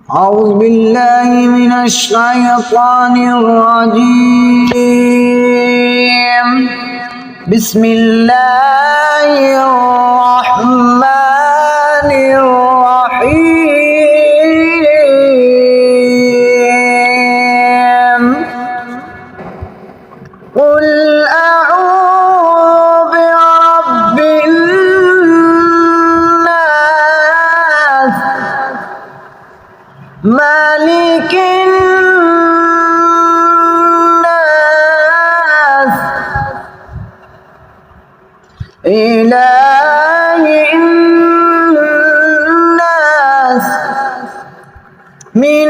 أعوذ بالله من الشيطان الرجيم. بسم الله الرحمن الرحيم. قل أعوذ برب الناس مالك الناس إله الناس من